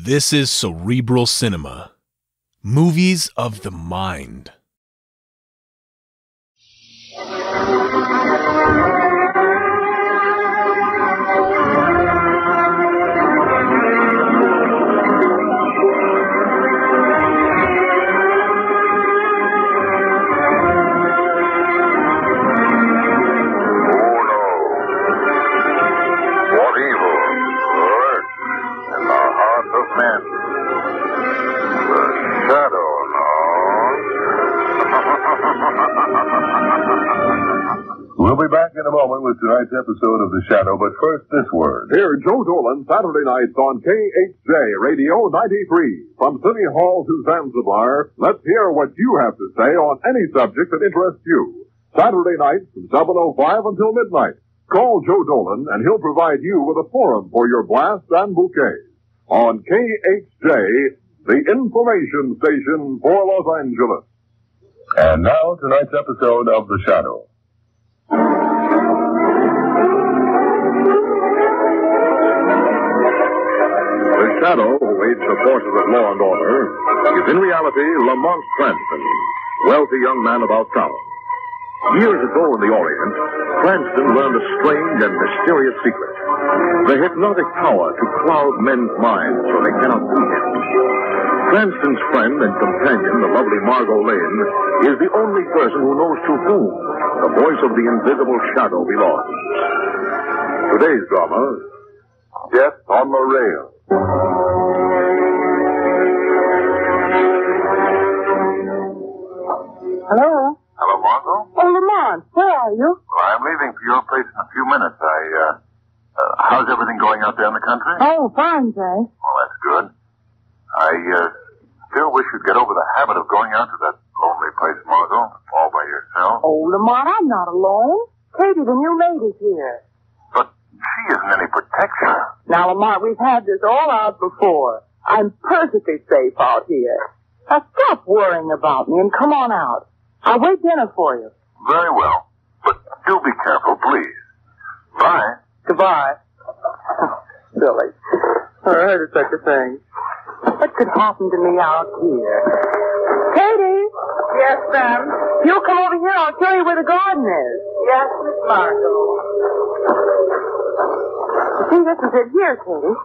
This is Cerebral Cinema. Movies of the mind. We'll be back in a moment with tonight's episode of The Shadow, but first this word. Hear Joe Dolan Saturday nights on KHJ Radio 93. From City Hall to Zanzibar, let's hear what you have to say on any subject that interests you. Saturday nights from 7:05 until midnight. Call Joe Dolan and he'll provide you with a forum for your blast and bouquet. On KHJ, the information station for Los Angeles. And now, tonight's episode of The Shadow. The Shadow, who aids the forces of law and order, is in reality Lamont Cranston, wealthy young man about town. Years ago in the Orient, Cranston learned a strange and mysterious secret. The hypnotic power to cloud men's minds so they cannot see him. Cranston's friend and companion, the lovely Margot Lane, is the only person who knows to whom the voice of the invisible shadow belongs. Today's drama, Death on the Rail. Hello? Hello, Margot? Oh, Lamont, where are you? Well, I'm leaving for your place in a few minutes. How's everything going out there in the country? Oh, fine, Jay. Well, that's good. I still wish you'd get over the habit of going out to that lonely place, Margot, all by yourself. Oh, Lamont, I'm not alone. Katie, the new lady's here. But she isn't any protection. Now, Lamont, we've had this all out before. I'm perfectly safe out here. Now, stop worrying about me and come on out. I'll wait dinner for you. Very well. But do be careful, please. Bye. Goodbye. Silly. Never heard of such a thing. What could happen to me out here? Katie! Yes, ma'am? You come over here, I'll show you where the garden is. Yes, Miss Margot. You see, this is it here, Katie.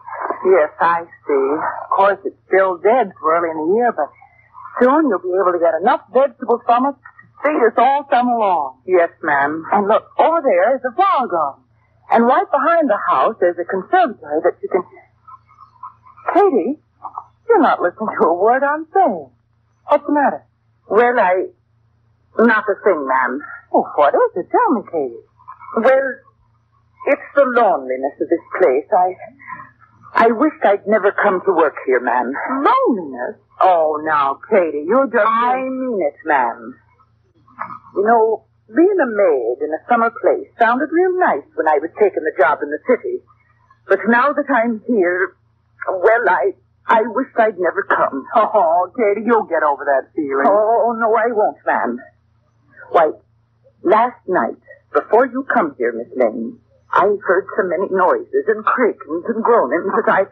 Yes, I see. Of course, it's still dead for early in the year, but soon you'll be able to get enough vegetables from us to feed us all summer long. Yes, ma'am. And look, over there is a flower garden. And right behind the house, there's a conservatory that you can... Katie, you're not listening to a word I'm saying. What's the matter? Well, not a thing, ma'am. Oh, what is it? Tell me, Katie. Well, it's the loneliness of this place. I wished I'd never come to work here, ma'am. Loneliness? Oh, now, Katie, you're just... I mean it, ma'am. You know, being a maid in a summer place sounded real nice when I was taking the job in the city. But now that I'm here, well, I wish I'd never come. Oh, Katie, you'll get over that feeling. Oh, no, I won't, ma'am. Why, last night, before you come here, Miss Lane, I heard so many noises and creakings and groanings that I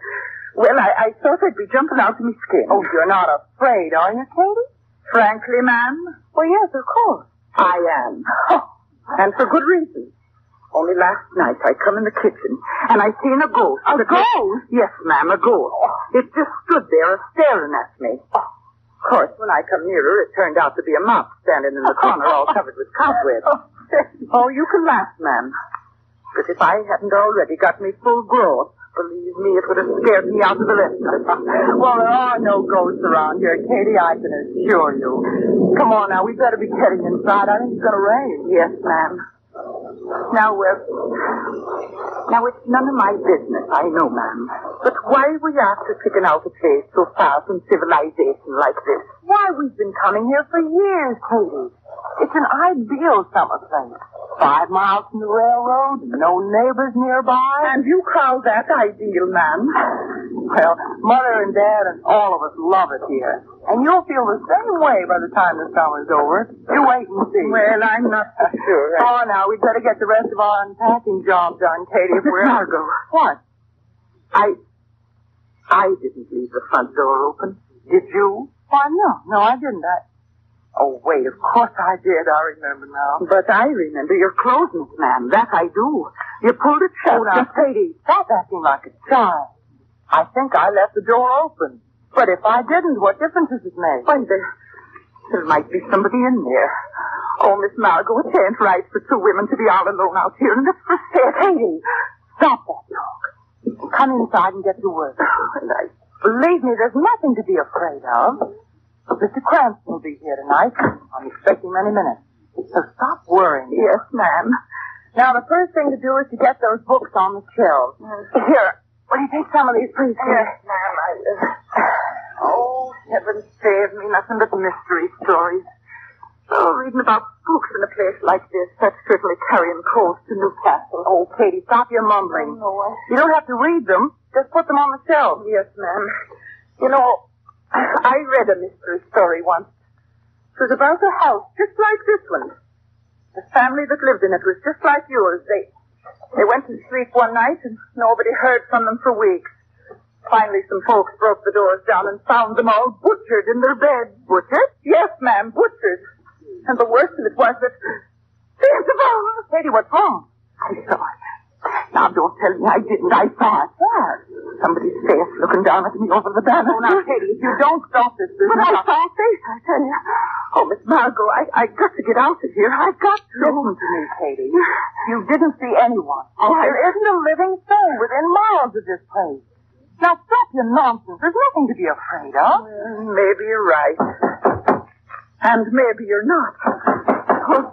thought I'd be jumping out of my skin. Oh, you're not afraid, are you, Katie? Frankly, ma'am? Well, yes, of course. I am. Oh, and for good reason. Only last night I come in the kitchen and I seen a ghost. A ghost? Yes, ma'am, a ghost. It just stood there staring at me. Of course, when I come nearer, it turned out to be a mouse standing in the corner all covered with cobwebs. Oh, you can laugh, ma'am. But if I hadn't already got me full growth, believe me, it would have scared me out of the list. Well, there are no ghosts around here, Katie, I can assure you. Come on now, we better be getting inside. I think it's going to rain. Yes, ma'am. Now, it's none of my business, I know, ma'am. But why were you after picking out a place so far from civilization like this? Why, we've been coming here for years, Katie. It's an ideal summer place. 5 miles from the railroad, no neighbors nearby. And you call that ideal, ma'am? Well, Mother and Dad and all of us love it here. And you'll feel the same way by the time the summer's over. You wait and see. Well, I'm not so sure. Oh, now, we'd better get the rest of our unpacking job done, Katie, if we're... Margot. What? I didn't leave the front door open. Did you? Why, no, I didn't. Oh, wait, of course I did. I remember now. But I remember your closeness, ma'am. That I do. You pulled it shut. Oh, now, Sadie, stop acting like a child. I think I left the door open. But if I didn't, what difference does it make? Why, there might be somebody in there. Oh, Miss Margot, it ain't right for two women to be all alone out here, and it's for Sadie. Stop that talk. Come inside and get to work. Believe me, there's nothing to be afraid of. Mr. Cranston will be here tonight. I'm expecting him any minute. So stop worrying. Yes, ma'am. Now, the first thing to do is to get those books on the shelves. Here, will you take some of these, please? Yes, ma'am. Oh, heaven save me. Nothing but mystery stories. Oh, reading about spooks in a place like this, that's certainly carrying close to Newcastle. Oh, Katie, stop your mumbling. Oh, you don't have to read them. Just put them on the shelf. Yes, ma'am. You know, I read a mystery story once. It was about a house just like this one. The family that lived in it was just like yours. They went to sleep one night and nobody heard from them for weeks. Finally, some folks broke the doors down and found them all butchered in their beds. Butchered? Yes, ma'am, butchered. And the worst of it was that... Sadie, what's wrong? I saw it. Now, don't tell me I didn't. I saw it. What? Somebody's face looking down at me over the banner. Oh, now, Katie, if you don't stop this business... But I saw a face, I tell you. Oh, Miss Margot, I got to get out of here. I got to. Listen to me, Katie. You didn't see anyone. Oh, there isn't a living soul within miles of this place. Now, stop your nonsense. There's nothing to be afraid of. Maybe you're right. And maybe you're not.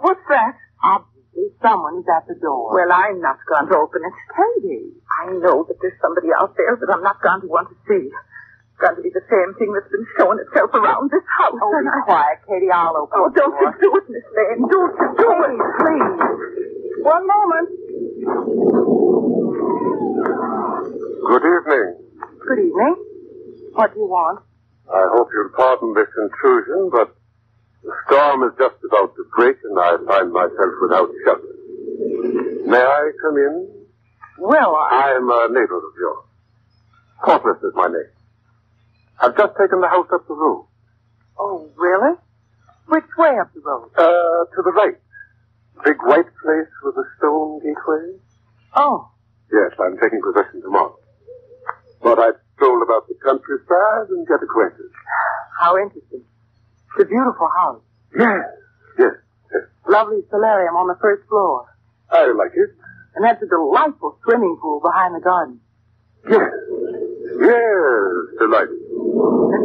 What's that? Obviously, someone is at the door. Well, I'm not going to open it. Katie, I know that there's somebody out there that I'm not going to want to see. It's going to be the same thing that's been showing itself around this house. Oh, be quiet, Katie. I'll open it. Oh, don't you do it, Miss Lane. Don't you do it, please. One moment. Good evening. Good evening. What do you want? I hope you'll pardon this intrusion, but the storm is just about to break and I find myself without shelter. May I come in? Well, I'm a neighbor of yours. Portless is my name. I've just taken the house up the road. Oh, really? Which way up the road? To the right. Big white place with a stone gateway. Oh. Yes, I'm taking possession tomorrow. But I stroll about the countryside and get acquainted. How interesting. It's a beautiful house. Yes. Lovely solarium on the first floor. I like it. And that's a delightful swimming pool behind the garden. Yes, delightful.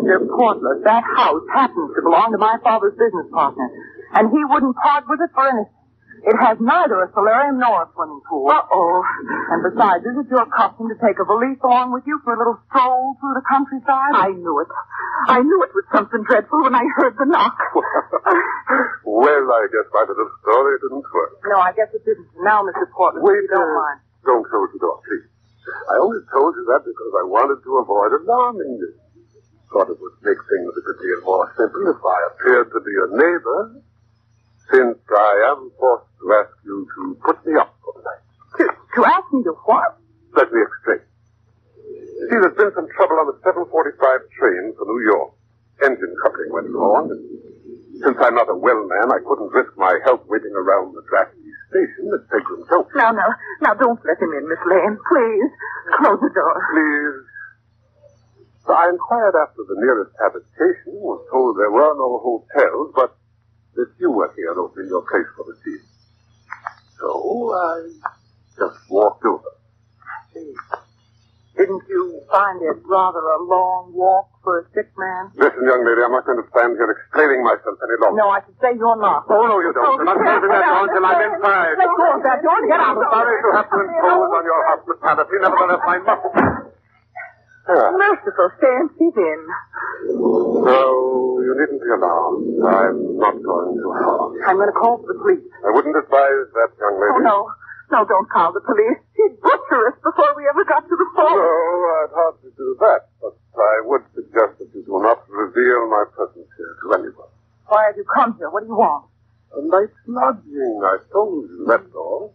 Mr. Portless, that house happens to belong to my father's business partner, and he wouldn't part with it for anything. It has neither a solarium nor a swimming pool. Uh-oh. And besides, is it your custom to take a valise along with you for a little stroll through the countryside? I knew it. I knew it was something dreadful when I heard the knock. Well, I guess my little story didn't work. No, I guess it didn't. Now, Mr. Portland, wait, if you don't mind. Don't close the door, please. I only told you that because I wanted to avoid alarming you. Thought it would make things a good deal more simple if I appeared to be a neighbor, since I am forced to ask you to put me up for the night. To ask me to what? Let me explain. You see, there's been some trouble on the 7:45 train for New York. Engine coupling went wrong, and since I'm not a well man, I couldn't risk my health waiting around the drafty station at Pegram Junction. Now, don't let him in, Miss Lane. Please, close the door. Please. So I inquired after the nearest habitation, was told there were no hotels, but that you were here opening your place for the tea. So I just walked over. Didn't you find it rather a long walk for a sick man? Listen, young lady, I'm not going to stand here explaining myself any longer. No, I should say you're not. Oh, no, you don't. I'm not closing that door until I'm inside. Let go of that door and get out of it. I'm sorry to have to impose on your hospitality. Nevertheless, I must. Merciful saints, he's in. No, you needn't be alarmed. I'm not going to harm. I'm going to call for the police. I wouldn't advise that, young lady. Oh, no. No, don't call the police. He'd butcher us before we ever got to the phone. No, I'd hardly do that, but I would suggest that you do not reveal my presence here to anyone. Why have you come here? What do you want? A night's lodging, I told you, that's all.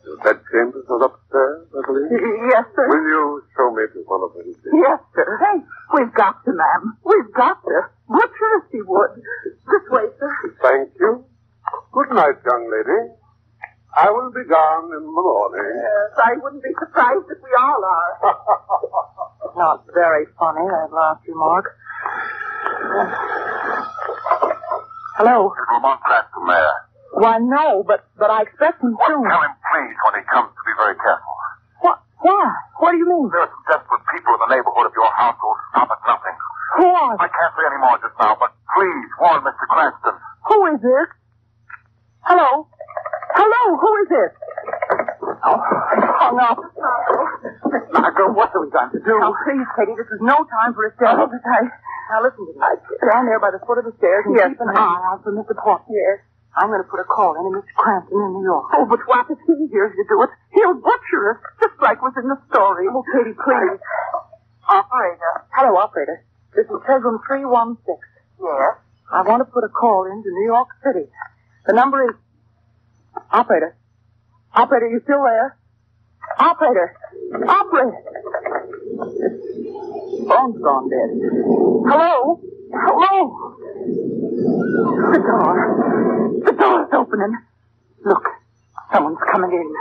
Your bedchambers are upstairs, I believe? Yes, sir. Will you show me to one of them, please? Yes, sir. Hey, we've got to, ma'am. We've got to. Butcher if he would. This way, sir. Thank you. Good night, young lady. I will be gone in the morning. Yes, I wouldn't be surprised if we all are. Not very funny, that last remark. Hello. It's Lamont Cranston, Mayor. Why, no, but I expect him soon. Tell him, please, when he comes, to be very careful. What? Why? What do you mean? There are some desperate people in the neighborhood of your house who will stop at nothing. Who are I can't say any more just now, but please warn Mr. Cranston. Who is this? Hello? Hello, who is this? Oh, I hung up. Margot, what are we going to do? Now, please, Katie, this is no time for a stare. But now, listen to me. Stand there by the foot of the stairs and keep an eye out for Mr. Porter. Yes. I'm going to put a call in Mr. Cranston in New York. Oh, but what if he hears you do it? He'll butcher us, just like was in the story. Oh, Katie, please. Operator. Hello, operator. This is Telegram 316. Yes? I want to put a call into New York City. The number is... Operator. Operator, you still there? Operator. Operator. This phone's gone dead. Hello? Hello? The door. The door's opening. Look, someone's coming in.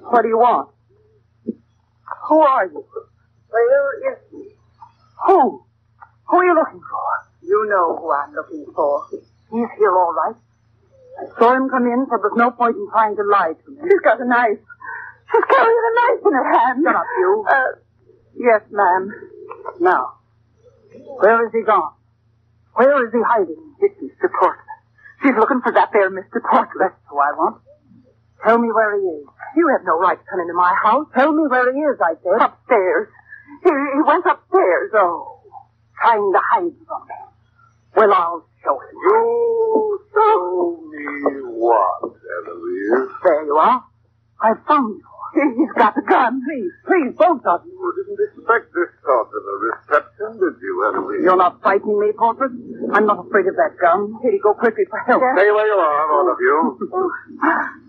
What do you want? Who are you? Where is he? Who? Who are you looking for? You know who I'm looking for. He's here all right. I saw him come in, so there's no point in trying to lie to me. She's got a knife. She's carrying a knife in her hand. Shut up, you. Yes, ma'am. Now, where is he gone? Where is he hiding? It's Mr. Porter. She's looking for that there Mr. Porter. That's who I want. Tell me where he is. You have no right to come into my house. Tell me where he is, I said. Upstairs. He went upstairs. Oh, trying to hide from me. Well, I'll show him. You show me what, Eloise? There you are. I found you. He's got a gun. Please, both of you. You didn't expect this sort of a reception, did you, Eloise? You're not frightening me, Porter. I'm not afraid of that gun. Katie, go quickly for help. Stay where you are, all of you.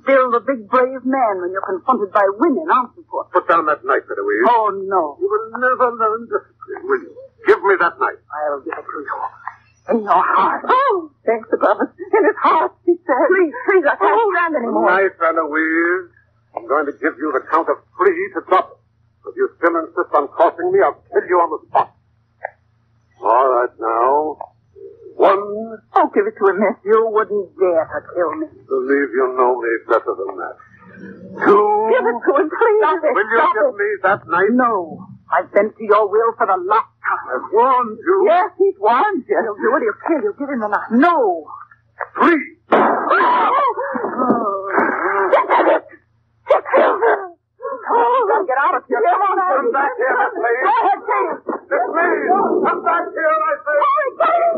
Still the big, brave man when you're confronted by women, aren't you, Porter? Put down that knife, Eloise. Oh, no. You will never learn discipline, will you? Give me that knife. I'll give it to you. In your heart. Oh, thanks above us. In his heart, he said. Please, I can't stand anymore. Knife, Eloise. I'm going to give you the count of 3 to drop it. If you still insist on crossing me, I'll kill you on the spot. All right, now. 1. Oh, give it to him, miss. You wouldn't dare to kill me. Believe you know me better than that. 2. Give it to him, please. Stop it. Will you give me that knife? No. I've bent to your will for the last time. I've warned you. Yes, he's warned you. He'll do it. He'll kill you. Give him the knife. No. 3. Get it. Get him. Oh, get out of here. Come on, Come back here, Miss Lee. Go ahead, Katie. Miss Lee, come back here, I say. Hurry, Katie.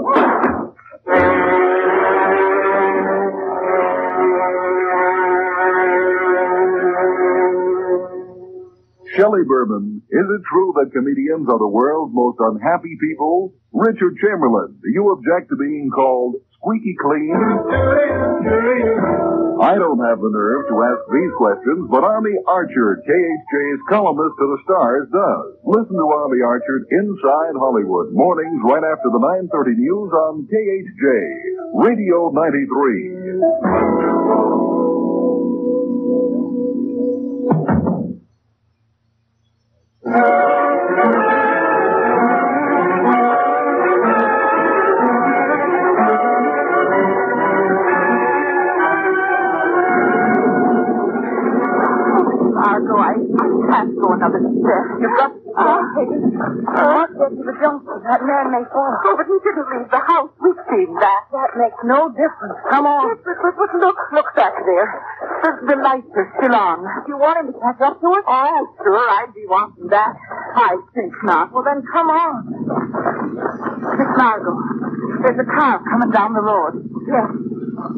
Shelley Berman, is it true that comedians are the world's most unhappy people? Richard Chamberlain, do you object to being called squeaky clean? I don't have the nerve to ask these questions, but Army Archer, KHJ's columnist to the stars, does. Listen to Army Archer Inside Hollywood, mornings right after the 9:30 news on KHJ, Radio 93. Another step. You've got to take it. Get to the junction. That man may fall. Oh, but he didn't leave the house. We've seen that. That makes no difference. Come on. But look back there. The lights are still on. Do you want him to catch up to us? Oh, sure. I'd be wanting that. I think not. Well, then come on. Miss Margot, there's a car coming down the road.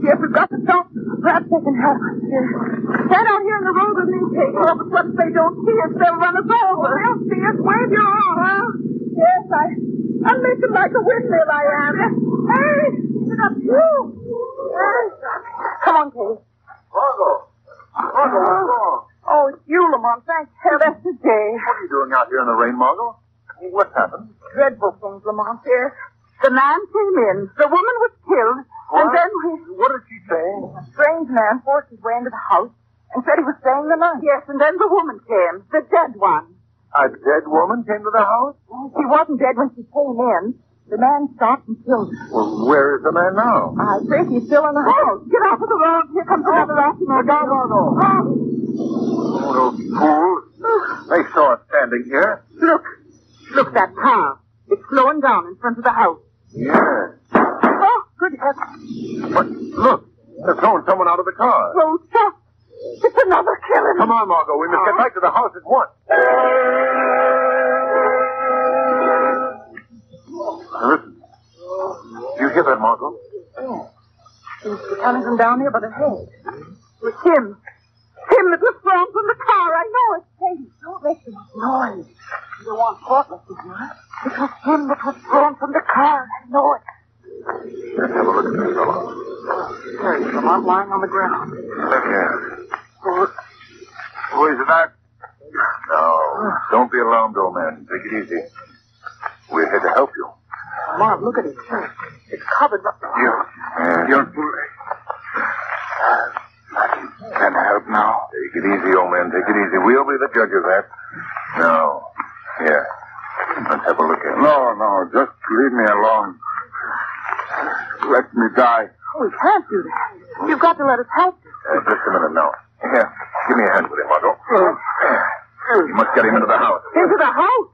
Yes, we've got to stop. Perhaps they can help us. Yes. Stand out here in the road with me, Kate. Oh, but what if they don't see us? They'll run us over. They'll see us. Wave your arm. Well, yes, I'm making like a windmill, I am. Hey, look up you. Hey. Come on, Kate. All doing out here in the rain, Margot? What happened? Dreadful things, Lamont. Yes. The man came in. The woman was killed. What? And then What did she say? a strange man forced his way into the house and said he was staying the night. Yes, and then the woman came. The dead one. A dead woman came to the house? She wasn't dead when she came in. The man stopped and killed her. Well, where is the man now? I think he's still in the house. Get off of the road. Here comes another accident. Look out, Margot. Oh, those fools. They saw us standing here. Look. Look, that car. It's slowing down in front of the house. Yes. Oh, good heavens. But look, they're throwing someone out of the car. Oh, stop. It's another killing. Come on, Margot. We must get back to the house at once. Listen. Do you hear that, Margot? Yeah. He's coming from down here by the head. It was him. Him that was thrown from the car. I know it. Hey, don't make so much noise. You don't want thoughtless, did you? It was him that was thrown from the car. I know it. Let's have a look at this fellow. There he is, Lamont, lying on the ground. Look here. Who is that? No, don't be alarmed, old man. Take it easy. We're here to help you. Lamont, look at his shirt. It's covered up. You're Can I help now? Take it easy, old man. Take it easy. We'll be the judge of that. No. Here. Let's have a look at it. No. Just leave me alone. Let me die. Oh, we can't do that. You've got to let us help you. Just a minute now. Here. Give me a hand with him, Margot. You must get him into the house. Into the house?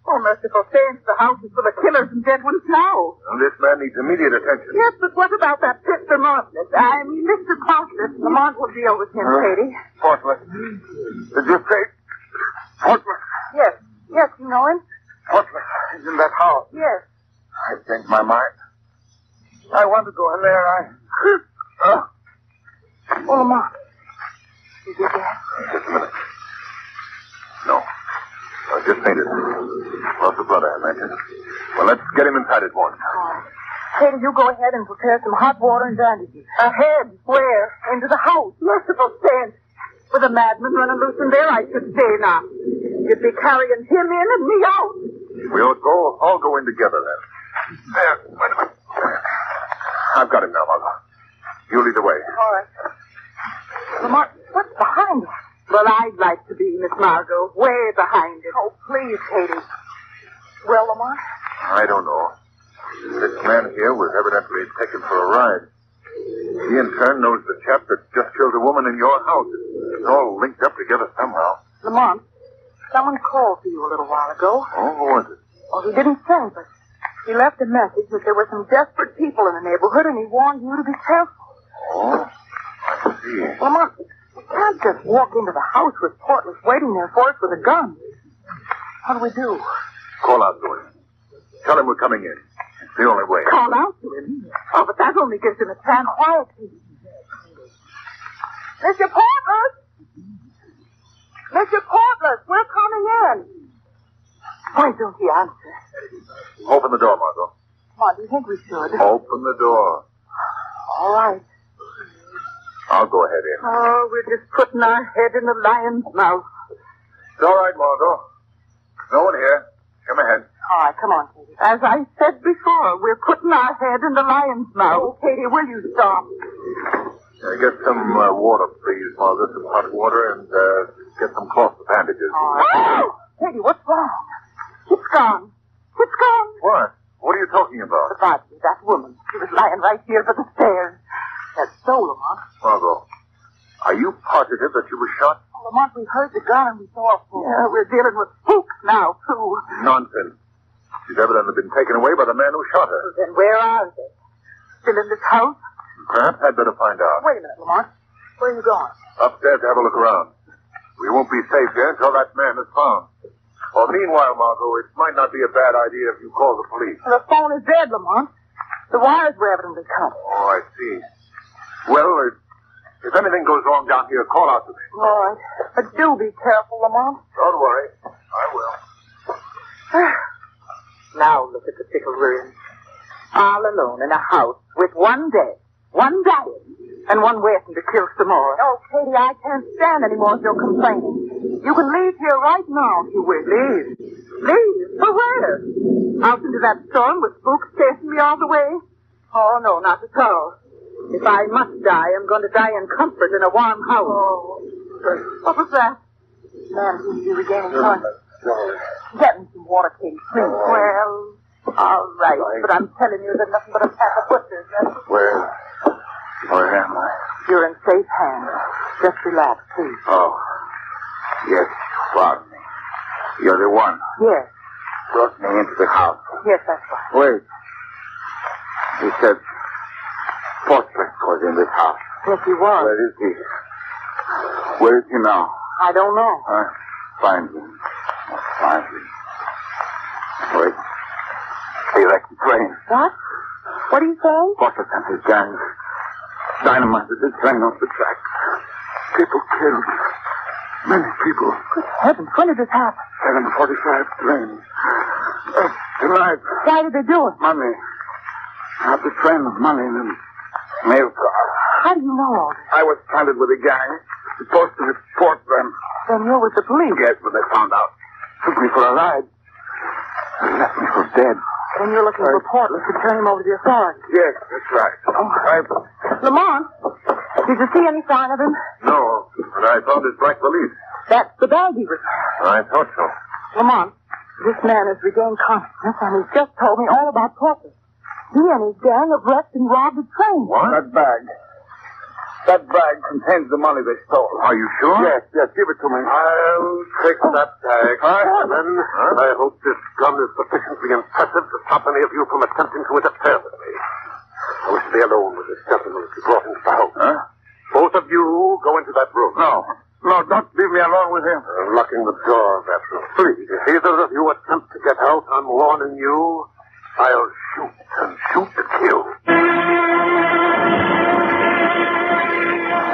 Oh, merciful saints, the house is full of killers and dead ones now. Well, this man needs immediate attention. Yes, but what about that Mr. Martless? I mean, Mr. Martless. Lamont will deal with him, Katie. Portless. Did you say Portless? Yes, you know him? Portless is in that house. Yes. I changed my mind. I want to go in there. Oh, Lamont. You did that? Just a minute. No. I just fainted. Lost of blood, I imagine. Well, let's get him inside at once. Katie, you go ahead and prepare some hot water and bandages. Ahead? Where? Into the house. Merciful saints. With a madman running loose in there, I should say now. You'd be carrying him in and me out. We'll all go in together then. There, wait a minute. I've got him now, Margot. You lead the way. All right. Lamont, what's behind us? Well, I'd like to be, Miss Margot, way behind it. Oh, please, Katie. Well, Lamont? I don't know. This man here was evidently taken for a ride. He, in turn, knows the chap that just killed a woman in your house. It's all linked up together somehow. Lamont, someone called for you a little while ago. Oh, who was it? Well, he didn't say, but he left a message that there were some desperate people in the neighborhood, and he warned you to be careful. Oh, I see. Lamont, we can't just walk into the house with Portless waiting there for us with a gun. What do we do? Call out to him. Tell him we're coming in. It's the only way. Call out to him? Oh, but that only gives him a chance quietly. Mr. Portless! Mr. Portless, we're coming in. Why don't he answer? Open the door, Margot. Come on, do you think we should? Open the door. All right. I'll go ahead in. Oh, we're just putting our head in the lion's mouth. It's all right, Margot. No one here. Come ahead. All right, come on, Katie. As I said before, we're putting our head in the lion's mouth. Oh, Katie, will you stop? Get some water, please, Margot. Some hot water and get some cloth bandages. Oh! Katie, what's wrong? It's gone. It's gone. What? What are you talking about? The body of that woman. She was lying right here by the stairs. That's so, Lamont. Margot, are you positive that she was shot? Oh, Lamont, we heard the gun and we saw a fool. Yeah, we're dealing with spooks now, too. Nonsense. She's evidently been taken away by the man who shot her. Then where are they? Still in this house? Perhaps I'd better find out. Wait a minute, Lamont. Where are you going? Upstairs to have a look around. We won't be safe here until that man is found. Well, meanwhile, Margot, it might not be a bad idea if you call the police. The phone is dead, Lamont. The wires were evidently cut. Oh, I see. Well, if anything goes wrong down here, call out to me. All right. But do be careful, Lamont. Don't worry. I will. Now look at the pickle we're in. All alone in a house with one dead, one dying, and one waiting to kill some more. Oh, Katie, I can't stand any more of your complaining. You can leave here right now if you wish. Leave? Leave? For where? Out into that storm with spooks chasing me all the way? Oh, no, not at all. If I must die, I'm going to die in comfort in a warm house. Oh. What was that? Man seems to be regaining consciousness. Get me some water, Katie, please. Well, all right. But I'm telling you there's nothing but a pack of butchers. Where am I? You're in safe hands. Just relax, please. Oh. Yes, found me. You're the one. Yes. Brought me into the house. Yes, that's right. Wait. He said Portrait was in this house. Yes, he was. Where is he? Where is he now? I don't know. Find him. Find him. Wait. He wrecked the train. What? What do you say? Portrait and his gang dynamited the train off the track. People killed. Many people. Good heavens, when did this happen? 7:45 train. Tonight. Why did they do it? Money. Half the train was money in the mail car. How do you know all this? I was stranded with a gang. Supposed to report them. Then you're with the police. Yes, but they found out. Took me for a ride. They left me for dead. Then you're looking for Portland to turn him over to the authorities. Yes, that's right. Lamont, did you see any sign of him? No, but I found his black valise. That's the bag he returned. I thought so. Lamont, this man has regained consciousness, and he's just told me all about Portland. He and his gang have wrecked and robbed a train. What? That bag. That bag contains the money they stole. Are you sure? Yes, give it to me. I'll take that bag. And then I hope this gun is sufficiently impressive to stop any of you from attempting to interfere with me. I wish to be alone with this gentleman if you brought him to the house. Huh? Both of you go into that room. No, don't leave me alone with him. I'm locking the door of that room. Please, if either of you attempt to get out, I'm warning you, I'll shoot and shoot to kill.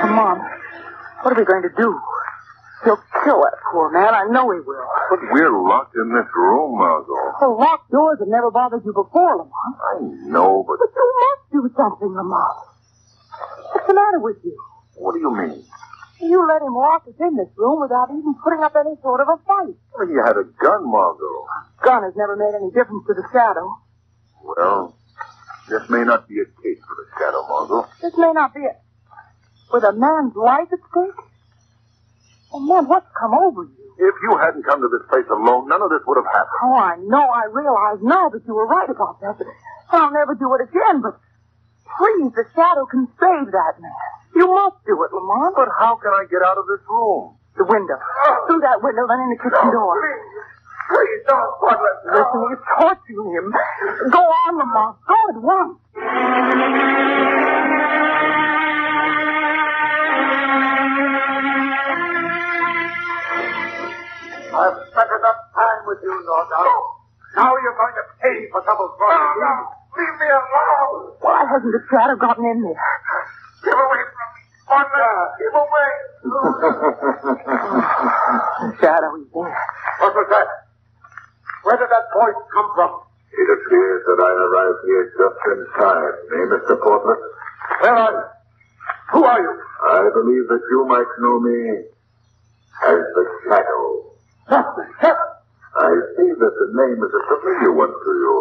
Come on. What are we going to do? He'll kill that poor man. I know he will. But we're locked in this room, Margot. The locked doors have never bothered you before, Lamont. I know, but... But you must do something, Lamont. What's the matter with you? What do you mean? You let him lock us in this room without even putting up any sort of a fight. Well, you had a gun, Margot. Gun has never made any difference to the Shadow. Well, this may not be a case for the Shadow, Margot. This may not be it. With a man's life at stake? Oh, man, what's come over you? If you hadn't come to this place alone, none of this would have happened. Oh, I know, I realize now that you were right about that. But I'll never do it again, but please, the Shadow can save that man. You must do it, Lamont. But how can I get out of this room? The window. Through that window, then in the kitchen door. Please don't, Butler. Listen, you're torturing him. Go on, Lamont. Go at once. I've spent enough time with you, no doubt. Now you're going to pay for double crossing. No, leave me alone. Why hasn't the Shadow gotten in there? Give away from me, Butler. Give away. The Shadow is there. What was that? Where did that voice come from? It appears that I arrived here just in time, eh, Mr. Portland? Where are you? Who are you? I believe that you might know me as the Shadow. I see that the name is a familiar one to you.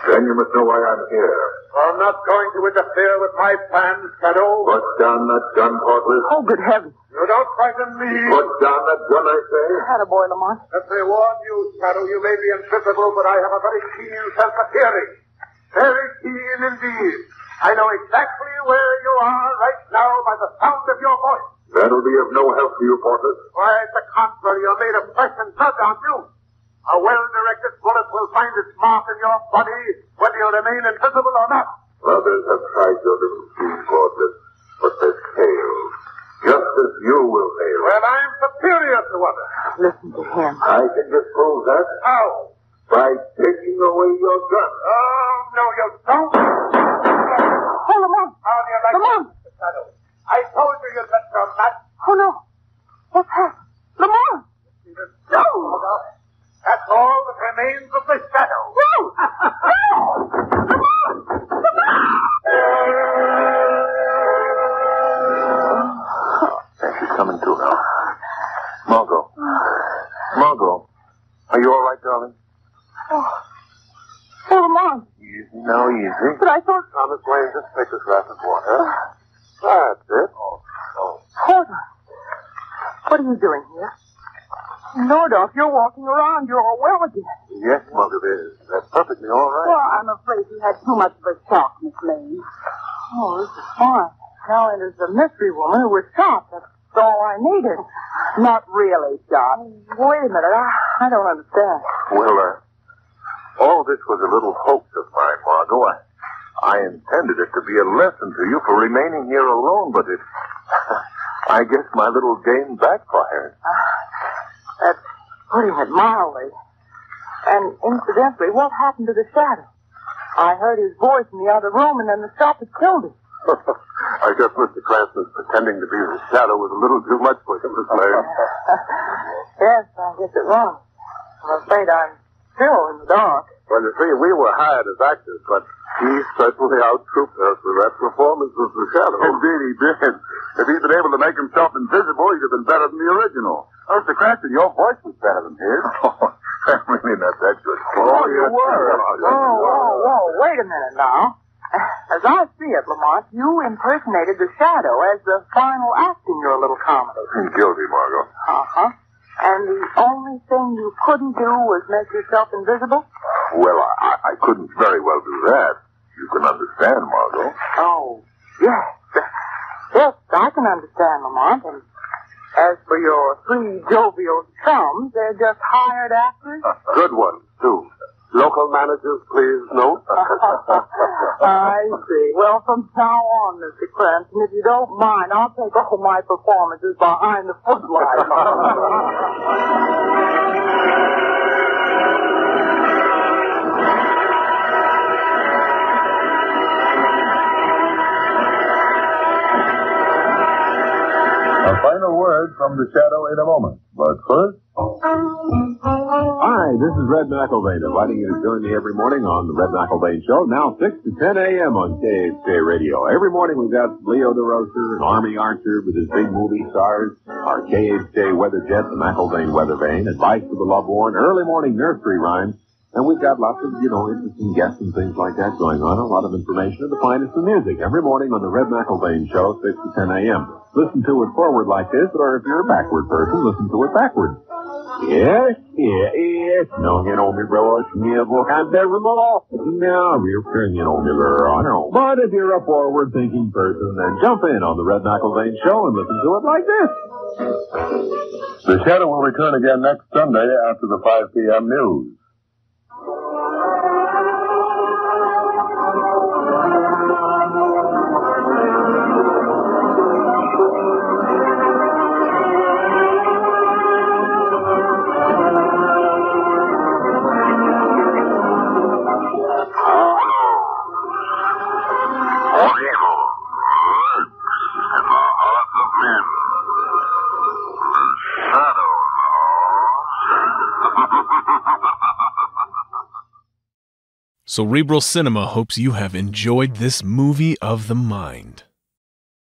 Then you must know why I'm here. I'm not going to interfere with my plans, Shadow. Put down that gun, Portland. Oh, good heavens. You don't frighten me. Put down that gun, I say. Attaboy, Lamont. Let me warn you, Shadow, you may be invisible, but I have a very keen sense of hearing. Very keen indeed. I know exactly where you are right now by the sound of your voice. That'll be of no help to you, Portland. Quite the contrary. You're made of flesh and blood, aren't you? A well-directed bullet will find its mark in your body whether you remain invisible or not. Others have tried your little scheme, Portland, but they've failed. Just as you will fail. Well, I'm superior to others. Listen to him. I can just prove that. How? By taking away your gun. Oh, no, you don't. Oh, Lamont. How do you like Lamont. that, Mr. Shadow? I told you you'd let your match. Oh, no. What's happened? Lamont. No. That's all that remains of the Shadow. No. No. She's coming to now. Margot. Are you all right, darling? Oh, Lamont. Easy now, easy. But I thought... Thomas Wayne, just take this glass of water. That's it. Hold on. What are you doing here? Nordhoff, you're walking around. You're all well again. Yes, Mother, that's perfectly all right. Well, I'm afraid you had too much of a shock, Miss Lane. Oh, this is fine. Now enters the mystery woman who was shot. That's all I needed. Not really shot. Wait a minute. I don't understand. Well, all this was a little hoax of mine, Margot. I intended it to be a lesson to you for remaining here alone, but I guess my little game backfired. That's putting it mildly. And incidentally, what happened to the shadow? I heard his voice in the other room, and then the shot that killed him. I guess Mr. Cranston's pretending to be the shadow was a little too much for him, Miss Lane. Yes, I guess it was. I'm afraid I'm still in the dark. Well, you see, we were hired as actors, but he certainly out-trooped us with that performance of the shadow. Indeed, he did. If he'd been able to make himself invisible, he'd have been better than the original. Mr. Cranston, your voice was better than his. Oh, really not that good. Oh, you were. Whoa, wait a minute now. As I see it, Lamont, you impersonated the shadow as the final act in your little comedy. Guilty, Margot. Uh-huh. And the only thing you couldn't do was make yourself invisible? Well, I couldn't very well do that. You can understand, Margot. Oh, yes. Yes, I can understand, Lamont. And as for your three jovial chums, they're just hired actors? Good ones, too. Local managers, please note. I see. Well, from now on, Mr. Cranston, if you don't mind, I'll take all my performances behind the footlights. A final word from the shadow in a moment. But first... Hi, this is Red McElvain, inviting you to join me every morning on the Red McElvain Show, now 6 to 10 a.m. on KHJ Radio. Every morning we've got Leo DeRocher and Army Archer with his big movie stars, our KHJ weather jet, the McElvain weather vane, advice for the loveworn, early morning nursery rhymes, and we've got lots of, interesting guests and things like that going on, a lot of information and the finest in music every morning on the Red McElvain Show, 6 to 10 a.m. Listen to it forward like this, or if you're a backward person, listen to it backwards. Yes. No, me, bro, never can't bear them all. No, we're turning me, bro, no. But if you're a forward-thinking person, then jump in on the Red McElvain Show and listen to it like this. The shadow will return again next Sunday after the 5 p.m. news. Cerebral Cinema hopes you have enjoyed this movie of the mind.